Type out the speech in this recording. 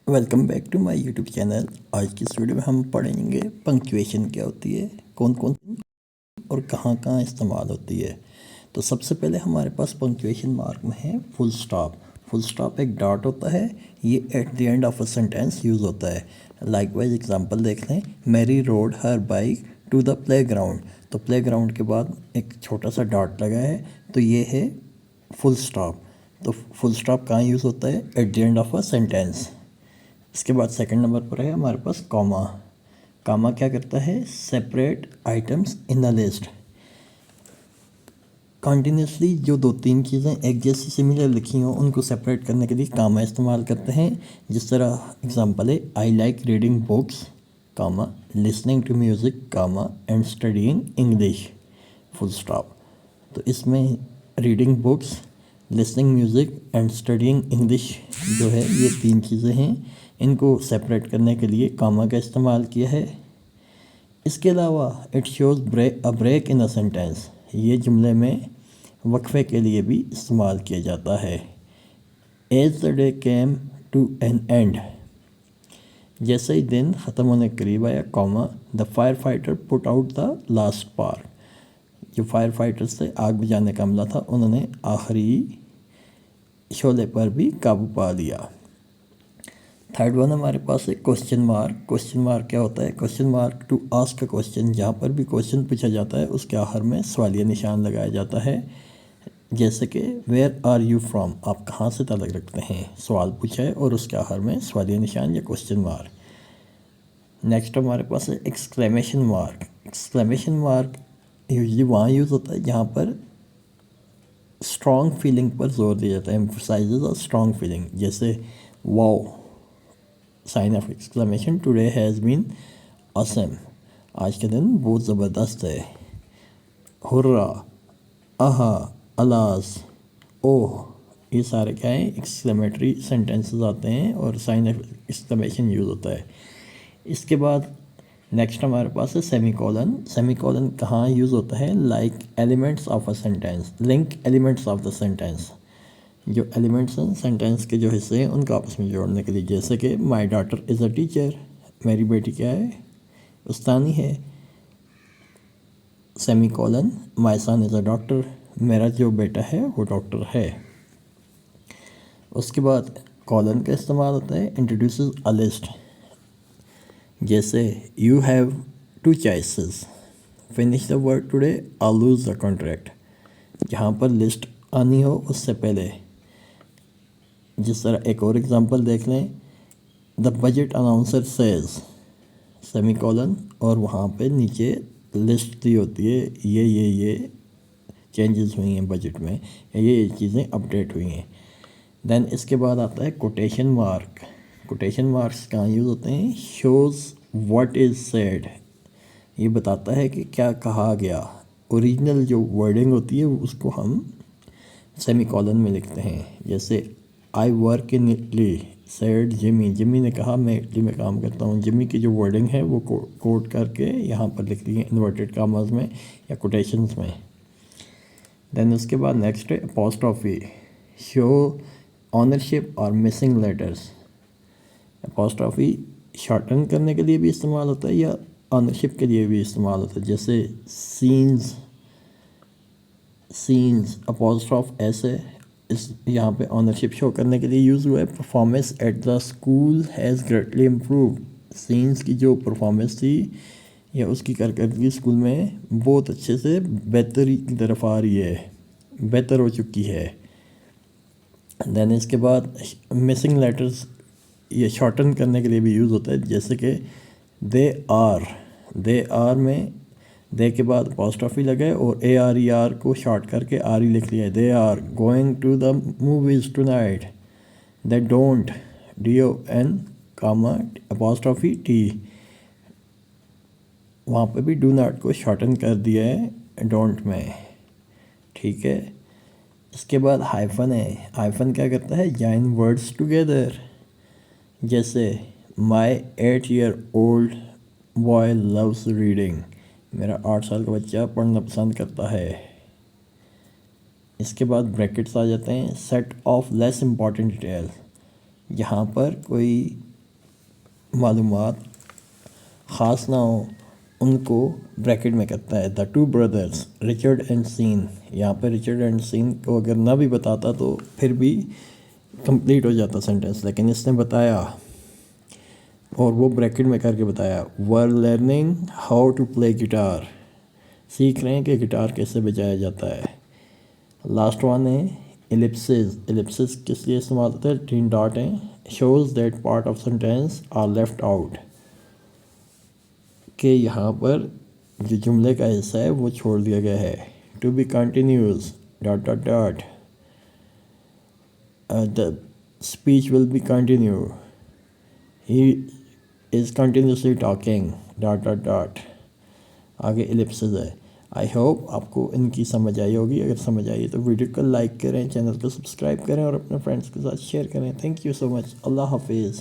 Welcome back to my YouTube channel. आज की इस वीडियो में हम पढ़ेंगे पंक्चुएशन क्या होती है, कौन कौन और कहाँ कहाँ इस्तेमाल होती है। तो सबसे पहले हमारे पास पंक्चुएशन मार्क में है फुल स्टॉप। फुल स्टॉप एक डॉट होता है, ये at the end of a sentence use होता है। लाइकवाइज एग्जांपल देख लें, Mary rode her bike to the playground. तो प्ले ग्राउंड के बाद एक छोटा सा डॉट लगा है, तो ये है फुल स्टॉप। तो फुल स्टॉप कहाँ यूज़ होता है? Eight the end of a sentence. इसके बाद सेकंड नंबर पर है हमारे पास कॉमा। कॉमा क्या करता है? Separate items in a list. Continuously जो दो तीन चीज़ें एक जैसी सिमिलर लिखी हों उनको सेपरेट करने के लिए कॉमा इस्तेमाल करते हैं। जिस तरह एग्जांपल है, I like reading books comma, listening to music comma and studying English full stop. तो इसमें reading books, listening music and studying English जो है ये तीन चीज़ें हैं, इनको सेपरेट करने के लिए कॉमा का इस्तेमाल किया है। इसके अलावा it shows break in a sentence, ये जुमले में वक्फे के लिए भी इस्तेमाल किया जाता है। As the day came to an end, जैसे ही दिन ख़त्म होने के करीब आया comma, the firefighter put out the last spark. जो फायर फाइटर्स थे, आग बुझाने का अमला था, उन्होंने आखिरी शोले पर भी काबू पा लिया। थर्ड वन हमारे पास है क्वेश्चन मार्क। क्वेश्चन मार्क क्या होता है? Question mark to ask a question, जहाँ पर भी क्वेश्चन पूछा जाता है उसके आखिर में सवालिया निशान लगाया जाता है। जैसे कि वेयर आर यू फ्रॉम, आप कहाँ से ताल्लुक़ रखते हैं, सवाल पूछा है और उसके आखिर में सवालिया निशान या क्वेश्चन मार्क। नेक्स्ट हमारे पास है exclamation mark. Exclamation mark usually वहाँ यूज़ होता है जहाँ पर स्ट्रॉन्ग फीलिंग पर जोर दिया जाता है, एम्फसाइजेस अ स्ट्रॉन्ग फीलिंग। जैसे wow, sign of exclamation, today has been awesome, आज का दिन बहुत ज़बरदस्त है। हुर्रा, आहा, अलास, ओह, ये सारे क्या हैं? एक्सक्लेमेटरी सेंटेंसेस आते हैं और साइन ऑफ एक्सक्लेमेशन यूज़ होता है। इसके बाद नेक्स्ट हमारे पास है सेमी कॉलन। सेमी कॉलन कहाँ यूज़ होता है? Like elements of a sentence, link elements of the sentence. जो एलिमेंट्स हैं सेंटेंस के, जो हिस्से हैं, उनको आपस में जोड़ने के लिए। जैसे कि my daughter is a teacher, मेरी बेटी क्या है? उस्तानी है। Semicolon, my son is a doctor, मेरा जो बेटा है वो डॉक्टर है। उसके बाद कॉलन का इस्तेमाल होता है इंट्रोड्यूसेस अ लिस्ट। जैसे you have two choices, finish the work today और लूज़ द कॉन्ट्रैक्ट। जहाँ पर लिस्ट आनी हो उससे पहले। जिस तरह एक और एग्जांपल देख लें, the budget announcer says semi colon, और वहाँ पे नीचे लिस्ट दी होती है, ये चेंजेस हुई हैं बजट में, ये चीज़ें अपडेट हुई हैं। देन इसके बाद आता है कोटेशन मार्क। कोटेशन मार्क्स कहाँ यूज़ होते हैं? शोज़ व्हाट इज़ सेड, ये बताता है कि क्या कहा गया। ओरिजिनल जो वर्डिंग होती है उसको हम सेमी कॉलन में लिखते हैं। जैसे I work in Italy said Jimmy, Jimmy ने कहा मैं इटली में काम करता हूँ। जिमी की जो वर्डिंग है वो कोट करके यहाँ पर लिख दी है इन्वर्टेड कामाज में या कोटेशंस में। देन उसके बाद नेक्स्ट है अपॉस्ट्रॉफी, शो ऑनरशिप और मिसिंग लेटर्स। अपॉस्ट्रॉफी शॉर्टन करने के लिए भी इस्तेमाल होता है या ऑनरशिप के लिए भी इस्तेमाल होता है। जैसे सीन्स अपॉस्ट्रॉफ ऐसे, इस यहाँ पे ऑनरशिप शो करने के लिए यूज़ हुआ है। Performance at the school has greatly improve, scenes की जो परफॉर्मेंस थी या उसकी कारकर्दगी स्कूल में बहुत अच्छे से बेहतरी की तरफ आ रही है, बेहतर हो चुकी है। देन इसके बाद मिसिंग लेटर्स, ये शॉर्टन करने के लिए भी यूज़ होता है। जैसे कि दे आर में दे के बाद अपॉस्ट्रॉफी लगाए और ARER को शॉर्ट करके RE लिख लिया। They are going to the movies tonight, they don't DON comma apostrophe T, वहाँ पे भी डू नॉट को शॉर्टन कर दिया है डोंट में। ठीक है। इसके बाद हाइफन है। हाइफन क्या करता है? Join words together. जैसे माई 8-year-old बॉय लव्स रीडिंग, मेरा 8 साल का बच्चा पढ़ना पसंद करता है। इसके बाद ब्रैकेट्स आ जाते हैं। Set of less important detail, यहाँ पर कोई मालूमात ख़ास ना हो उनको ब्रैकेट में करता है। The two brothers Richard and Sean, यहाँ पे रिचर्ड एंड सीन को अगर ना भी बताता तो फिर भी कंप्लीट हो जाता सेंटेंस, लेकिन इसने बताया और वो ब्रैकेट में करके बताया। We're learning how to play guitar, सीख रहे हैं कि गिटार कैसे बजाया जाता है। लास्ट वन है एलिप्सिस। एलिप्सिस किस लिए इस्तेमाल होता है? 3 डॉट हैं। Shows that part of sentence are left out, कि यहाँ पर जो जुमले का हिस्सा है वो छोड़ दिया गया है। To be continuous dot dot dot, the speech will be continue, he is continuously talking dot dot dot, आगे एलिप्सिस है। आई होप आपको इनकी समझ आई होगी। अगर समझ आई तो वीडियो को लाइक करें, चैनल को सब्सक्राइब करें और अपने फ्रेंड्स के साथ शेयर करें। Thank you so much. अल्लाह हाफिज़।